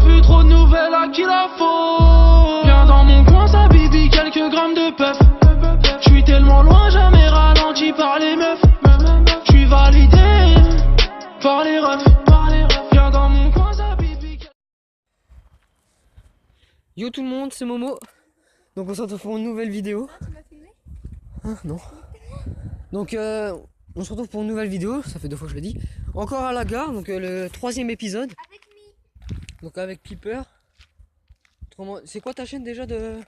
Depuis trop de nouvelles, à qui la faute? Viens dans mon coin, ça bibi, quelques grammes de puff. J'suis tellement loin, jamais ralenti par les meufs. J'suis validé par les refs. Viens dans mon coin, ça bibi. Yo tout le monde, c'est Momo. Donc on se retrouve pour une nouvelle vidéo. Ah, tu m'as filmé? Ah non. Donc on se retrouve pour une nouvelle vidéo, ça fait 2 fois que je le dis. Encore à la gare, donc le 3e épisode. Avec Mi. Donc avec Piper. C'est quoi ta chaîne déjà de...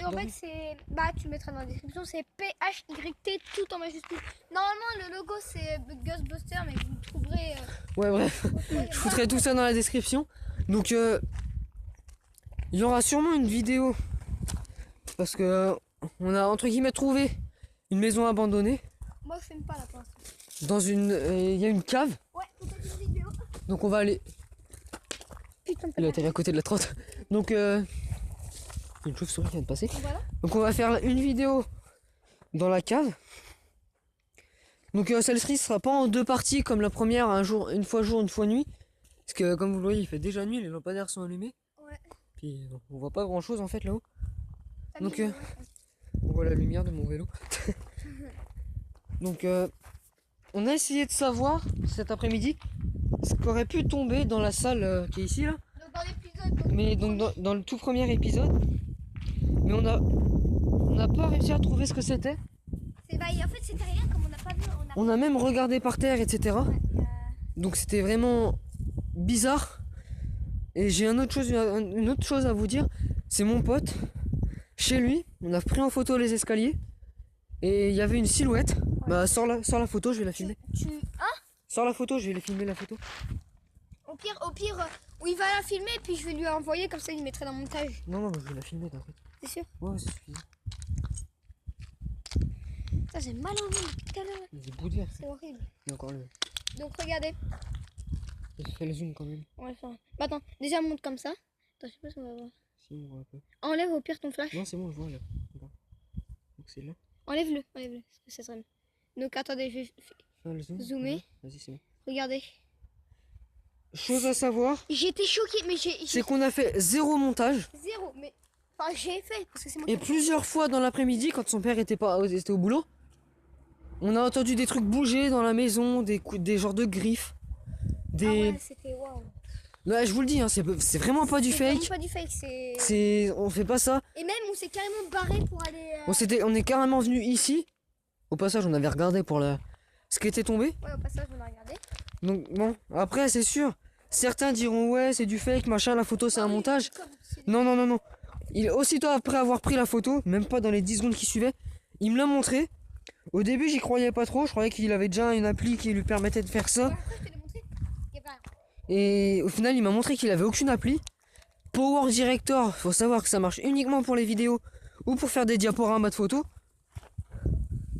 En fait, c'est. Bah, tu mettras dans la description, c'est PHYT tout en majuscule. Normalement, le logo c'est Ghostbuster, mais vous trouverez. Ouais, bref. Je foutrai tout ça dans la description. Donc il y aura sûrement une vidéo. Parce que on a entre guillemets trouvé une maison abandonnée. Moi, je filme pas là pour l'instant. Dans une. Il y a une cave. Ouais, peut-être une vidéo. Donc on va aller. Putain, Il a atterri à côté de la trotte. Donc une chauve-souris qui vient de passer. Voilà. Donc on va faire une vidéo dans la cave. Donc celle-ci sera pas en 2 parties comme la première, une fois jour, une fois nuit. Parce que comme vous le voyez, il fait déjà nuit, les lampadaires sont allumés. Ouais. Puis on voit pas grand chose en fait là-haut. Donc Amis, on voit la lumière de mon vélo. Donc on a essayé de savoir cet après-midi ce qu'aurait pu tomber dans la salle qui est ici là. Donc, dans l'épisode. Mais donc dans le tout premier épisode. Mais on n'a pas réussi à trouver ce que c'était. Bah, en fait, c'était rien, comme on n'a pas vu. On a même regardé par terre, etc. Ouais, Donc c'était vraiment bizarre. Et j'ai une autre chose à vous dire. C'est mon pote. Chez lui, on a pris en photo les escaliers. Et il y avait une silhouette. Ouais. Bah sors la photo, je vais la filmer. Hein? Sors la photo, je vais les filmer la photo. Au pire, où il va la filmer, puis je vais lui envoyer, comme ça il mettrait dans le montage. Non, je vais la filmer t'inquiète. C'est sûr? Ouais, c'est suffisant. Ça, j'ai mal au ventre. Putain, là. Il est bouillir. C'est horrible. Il y a encore le. Donc, regardez. Je fais le zoom quand même. Ouais, ça. Bah, attends, déjà monte comme ça. Attends, je sais pas si on va voir. Si on voit un peu. Enlève au pire ton flash. Non, c'est bon, je vois là. Regarde. Donc c'est là. Enlève-le. Ça serait mieux. Donc, attendez, je vais Fais le zoom. zoomer. Vas-y, c'est bon. Regardez. Chose à savoir, J'étais choquée, mais c'est qu'on a fait 0 montage. zéro. Mais. Enfin, j'ai fait, parce que c'est moi Et qui- plusieurs fois dans l'après-midi, quand son père était au boulot, on a entendu des trucs bouger dans la maison, des genres de griffes. Ah ouais, c'était waouh. Ouais, je vous le dis, hein, c'est vraiment pas du C'est vraiment fake. pas du fake, c'est. On fait pas ça. Et même, on s'est carrément barré pour aller. On est carrément venu ici. Au passage, on avait regardé pour ce qui était tombé. Ouais, au passage, on a regardé. Donc bon, après c'est sûr. Certains diront ouais, c'est du fake, machin, la photo c'est un montage. Non. Aussitôt après avoir pris la photo, même pas dans les 10 secondes qui suivaient, il me l'a montré. Au début, j'y croyais pas trop. Je croyais qu'il avait déjà une appli qui lui permettait de faire ça. Après, je te l'ai montré. Y a pas. Et au final, il m'a montré qu'il avait aucune appli. Power Director, faut savoir que ça marche uniquement pour les vidéos ou pour faire des diaporamas de photos.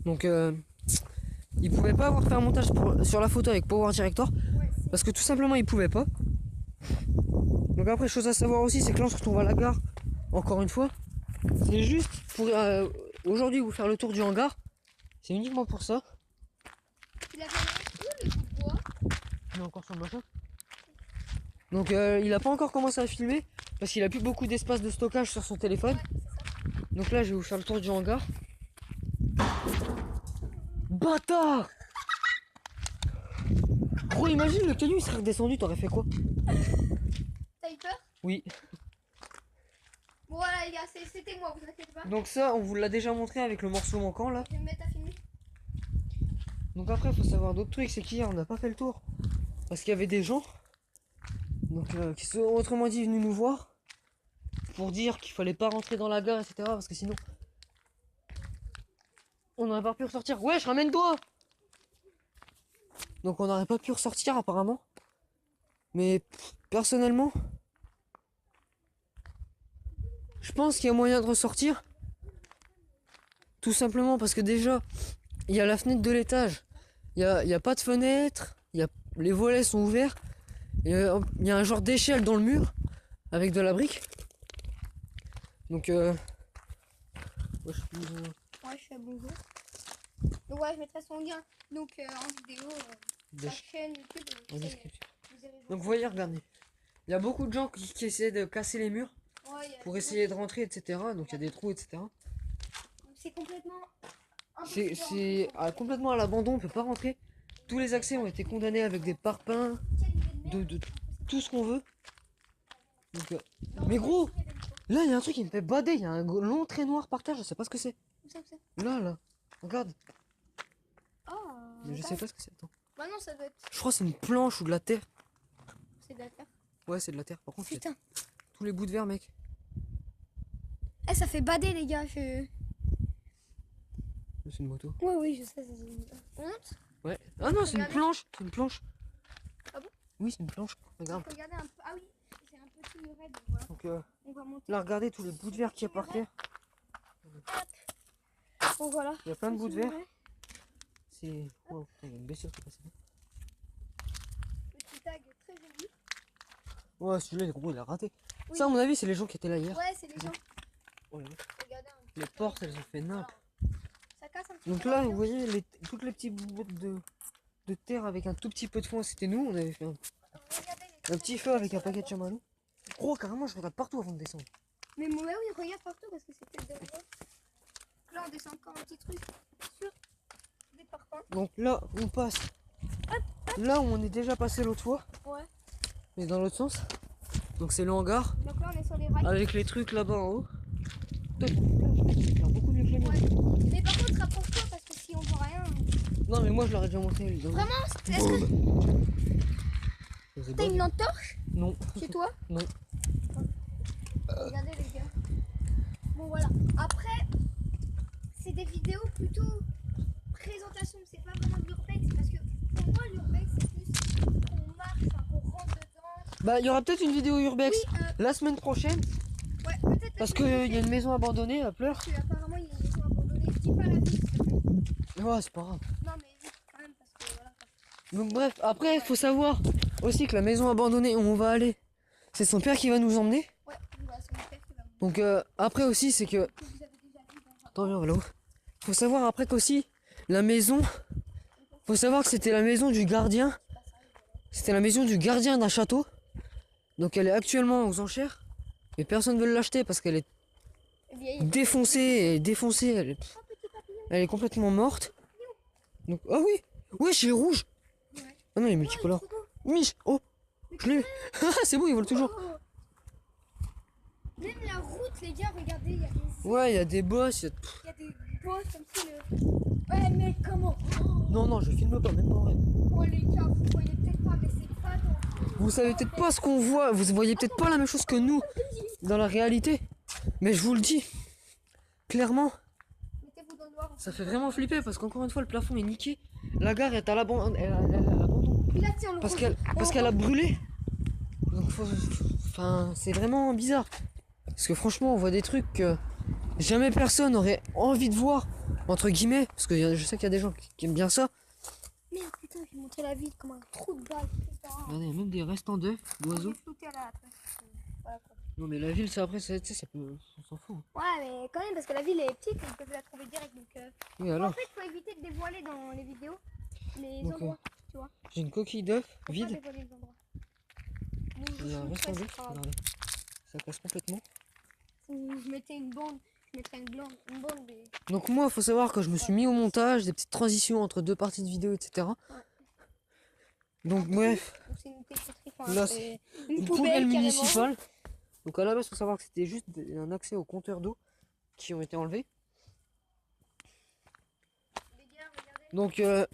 Donc, il pouvait pas avoir fait un montage sur la photo avec Power Director parce que tout simplement, il pouvait pas. Donc après, chose à savoir aussi, c'est que là, on se retrouve à la gare. Encore une fois, c'est juste pour aujourd'hui vous faire le tour du hangar. C'est uniquement pour ça. Il a fait le bout de bois. Il est encore sur le machin. Donc il a pas encore commencé à filmer parce qu'il a plus beaucoup d'espace de stockage sur son téléphone. Donc là je vais vous faire le tour du hangar. Bâtard! Gros, imagine le caillou il serait redescendu, t'aurais fait quoi? T'as eu peur? Oui. Bon voilà les gars, c'était moi, vous inquiétez pas. Donc ça on vous l'a déjà montré avec le morceau manquant là. Je vais me mettre à filmer. Donc après il faut savoir d'autres trucs, c'est qu'hier on n'a pas fait le tour. Parce qu'il y avait des gens donc, qui sont autrement dit venus nous voir pour dire qu'il fallait pas rentrer dans la gare, etc. Parce que sinon on n'aurait pas pu ressortir. Wesh, ramène-toi! Donc on n'aurait pas pu ressortir apparemment. Mais personnellement, je pense qu'il y a moyen de ressortir. Tout simplement parce que déjà, il y a la fenêtre de l'étage. Il y a pas de fenêtre. Les volets sont ouverts. Il y a un genre d'échelle dans le mur avec de la brique. Donc ouais, Ouais, je fais bonjour. Donc ouais, je mettrai son lien donc en vidéo sa chaîne YouTube. en Vous description. allez voir. Donc vous voyez, regardez. Il y a beaucoup de gens qui essaient de casser les murs Ouais, pour essayer de rentrer, etc. Donc il y a des trous, etc. c'est complètement C'est complètement à l'abandon, on peut pas rentrer. Tous les accès ont été condamnés avec des parpaings, de tout ce qu'on veut. Donc, mais gros, là il y a un truc qui me fait bader, il y a un long trait noir par terre, je sais pas ce que c'est. Là, regarde. Mais je sais pas ce que c'est. Attends. Bah non, ça doit être. Je crois que c'est une planche ou de la terre. C'est de la terre. Ouais, c'est de la terre. Par contre, il y a Putain. tous les bouts de verre, mec. Eh, ça fait bader, les gars. C'est une moto. Ouais, oui, je sais. On monte. Ouais. Ah non, c'est une Regardez. planche. C'est une planche. Ah bon? Oui, c'est une planche. Regarde. Regardez un peu. Ah oui, c'est un petit muret, donc voilà. Donc On va monter. là, regardez tous les bouts de verre qu'il y a par terre. Bon, voilà. Il y a plein de bouts de verre. Muret. C'est. Wow, putain, il y a une blessure qui est passée là. Petit tag très joli. Ouais, celui-là, gros, il a raté. Oui. Ça, à mon avis, c'est les gens qui étaient là hier. Ouais, c'est les gens. Oh, là, Regardez un peu. les portes, elles ont fait nimp. Ça casse un petit Donc peu. là, vous voyez, toutes les petites bouts de terre avec un tout petit peu de fond, c'était nous. On avait fait Regardez un petit feu avec un paquet de chamallows. Gros, carrément, je regarde partout avant de descendre. Mais moi, oui, regarde partout parce que c'est peut-être de là. Là, on descend encore un petit truc sur des parpaings. Donc là, on passe. Là où on est déjà passé l'autre fois, Ouais. mais dans l'autre sens. Donc c'est le hangar, Donc là, on est sur les rails. avec les trucs là-bas en haut. Toi, ton flash, il éclaire beaucoup mieux que le mien. Ouais. Mais par contre, rapproche-toi parce que si on voit rien. Non, mais moi, je l'aurais déjà montré. Lui, Vraiment, est-ce que C'est t'as une lampe torche Non. chez toi? Non. Regardez, les gars. Bon, voilà. Après, c'est des vidéos plutôt présentation. C'est pas vraiment de l'urbex parce que pour moi, l'urbex, c'est plus qu'on marche, enfin, qu'on rentre dedans. Bah, il y aura peut-être une vidéo urbex Oui, la semaine prochaine. ouais, peut-être. Parce qu'il y a une maison abandonnée à Pleurs. Parce qu'apparemment, il y a une maison abandonnée. Je dis pas la vie, s'il te plaît. Ouais, c'est pas grave. Non, mais vite quand même, parce que voilà. Donc, bref, après, il faut savoir aussi que la maison abandonnée où on va aller, c'est son père qui va nous emmener. Ouais, voilà, c'est mon père qui va me Donc, après aussi, c'est que. que vous avez déjà vu dans un. Attends, viens, on va là-haut. Faut savoir après qu'aussi, la maison. Faut savoir que c'était la maison du gardien. C'était la maison du gardien d'un château. Donc, elle est actuellement aux enchères. Mais personne ne veut l'acheter parce qu'elle est Vieille. défoncée. Elle est complètement morte. Donc, ah oui! Ouais, chez les rouges! Ouais. Ah non, il est multicolore. Mich! Oh! Je l'ai eu! C'est bon, ils volent toujours! Oh. Même la route, les gars, regardez, il y a des. Ouais, il y a des bosses. Il y a des bosses comme si le. Ouais, mais comment? Non, non, je filme pas, même pas en vrai. Oh, les gars, vous voyez peut-être pas, mais c'est pas dans. Vous savez peut-être pas ce qu'on voit, vous voyez peut-être pas la même chose que nous dans la réalité. Mais je vous le dis, clairement, Mettez-vous dans le noir. ça fait vraiment flipper parce qu'encore une fois, le plafond est niqué. La gare est à l'abandon. Elle est à l'abandon. Puis là, tiens, on le Parce rejoint. qu'elle a brûlé. Donc, enfin, c'est vraiment bizarre. Parce que franchement, on voit des trucs que jamais personne aurait envie de voir, entre guillemets. Parce que je sais qu'il y a des gens qui aiment bien ça. Merde, putain, je vais montrer la ville comme un trou de balle. Putain. Regardez, il y a même des restants d'œufs, d'oiseaux. On est flouté à la après. Voilà, quoi. Non, mais la ville, ça après, tu sais, ça peut. On s'en fout. Ouais, mais quand même, parce que la ville est petite, ils peuvent la trouver direct. Donc, Oui, en alors, fait, faut éviter de dévoiler dans les vidéos les Donc, endroits, tu vois. j'ai une coquille d'œuf Faut pas vide. dévoiler les endroits. Bon, Il y a un je restant vous d'œuf. ferai, Regardez. Ça casse complètement. Ou je mettais une bande, je mettrais une bande mais... Donc moi, faut savoir que je me suis mis au montage, des petites transitions entre deux parties de vidéo, etc. Ouais. Donc bref, Donc c'est une péterie, enfin, là c'est une une poubelle poubelle carrément. municipale. Donc à la base, faut savoir que c'était juste un accès aux compteurs d'eau qui ont été enlevés. Les gars, regardez, Donc sur le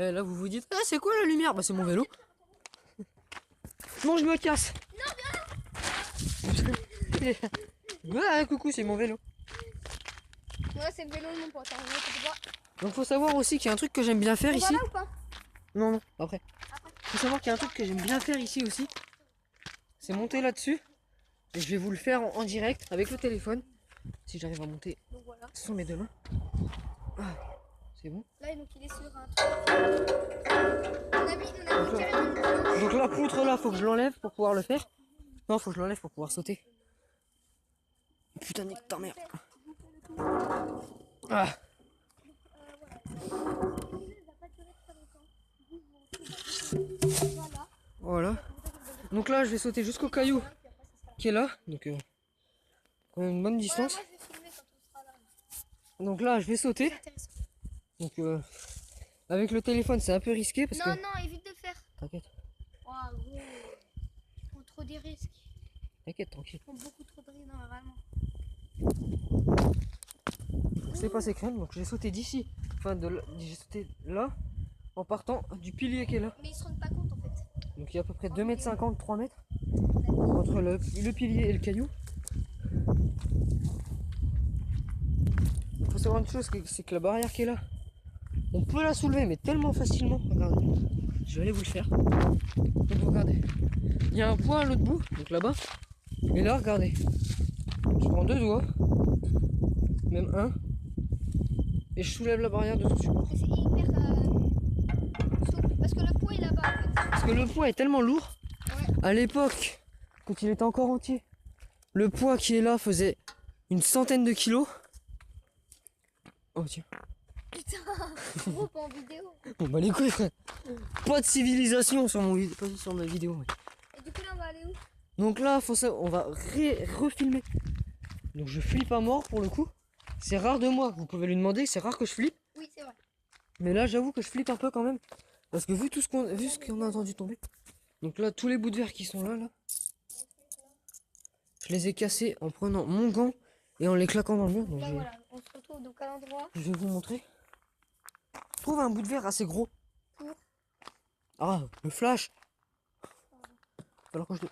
vide. là, vous vous dites, ah c'est quoi la lumière? Bah c'est mon vélo. Non, je me casse. Ouais, coucou, c'est mon vélo. Ouais, c'est le vélo de mon pote, hein, ouais, t'inquiète pas. Donc faut savoir aussi qu'il y a un truc que j'aime bien faire On va ici. là ou pas? Non, non, après. Faut savoir qu'il y a un truc que j'aime bien faire ici aussi. C'est monter là-dessus. Et je vais vous le faire en direct avec le téléphone. Si j'arrive à monter Donc voilà. sur mes deux mains. Ah, c'est bon. Là, donc il est sur un truc. On a mis carrément une planche. Donc la poutre là, faut que je l'enlève pour pouvoir le faire. Non, faut que je l'enlève pour pouvoir sauter. Putain, nique ta mère. Ah. Voilà. Voilà. Donc là, je vais sauter jusqu'au caillou qui est là. Donc, quand même une bonne distance. Moi, je vais filmer quand on sera là. Donc là, je vais sauter. C'est intéressant. Donc, avec le téléphone, c'est un peu risqué parce Non, que. non, évite de faire. T'inquiète, Waouh, gros. Tu prends trop des risques. t'inquiète, tranquille. Tu prends beaucoup trop de risques, non, vraiment. C'est passé crème, donc j'ai sauté d'ici. Enfin, j'ai sauté là, en partant du pilier qui est là. Mais ils se rendent pas compte en fait. Donc il y a à peu près 2,50 m, 3 mètres entre le pilier et le caillou. Il faut savoir une chose, c'est que la barrière qui est là, on peut la soulever, mais tellement facilement. Regardez, je vais aller vous le faire. Donc regardez, il y a un point à l'autre bout, donc là-bas. Et là, regardez, je prends 2 doigts, même un, et je soulève la barrière de son support. Mais c'est hyper souple. Parce que le poids est là-bas en fait. Parce que le poids est tellement lourd. Ouais. À l'époque, quand il était encore entier, le poids qui est là faisait une centaine de kilos. Oh tiens. Putain, gros, pas en vidéo. Bon bah les couilles, frère. Pas de civilisation sur pas sur ma vidéo. Ouais. Et du coup, là, on va aller où? Donc là, on va refilmer. Donc je flippe à mort pour le coup. C'est rare de moi, vous pouvez lui demander, c'est rare que je flippe. Oui, c'est vrai. Mais là, j'avoue que je flippe un peu quand même. Parce que vu ce qu'on a entendu tomber. Donc là, tous les bouts de verre qui sont là, je les ai cassés en prenant mon gant et en les claquant dans le mur. Donc Là, voilà, on se retrouve donc à l'endroit. je vais vous montrer. Je trouve un bout de verre assez gros. Pour Ah, le flash. Alors que je le...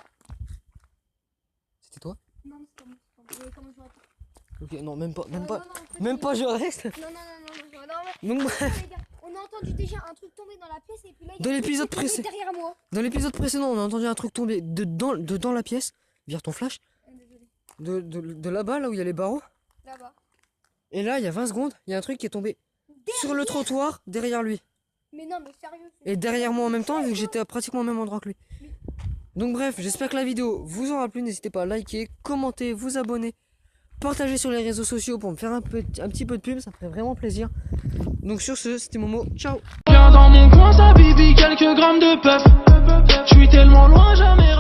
C'était toi? Non, c'est pas moi. Comment je m'attends? Ok, non, même pas, même Non, pas, non, non, même pas, je reste. Non, non, non, non, non, non. Donc Non, bref, les gars, on a entendu déjà un truc tomber dans la pièce et puis là, il y a Dans un l'épisode truc qui est tombé précédent. derrière moi. dans l'épisode précédent, on a entendu un truc tomber dedans la pièce, via ton flash, Désolé. de là-bas, là où il y a les barreaux. Là-bas. Et là, il y a 20 secondes, il y a un truc qui est tombé sur le trottoir derrière lui. Mais non, mais sérieux. Et derrière moi en même temps, vu que j'étais pratiquement au même endroit que lui. Donc bref, j'espère que la vidéo vous aura plu. N'hésitez pas à liker, commenter, vous abonner, partager sur les réseaux sociaux pour me faire un petit peu de pub, ça me ferait vraiment plaisir. Donc sur ce, c'était Momo, ciao. Viens dans mon coin, ça bibi, quelques grammes de puff. Je suis tellement loin, jamais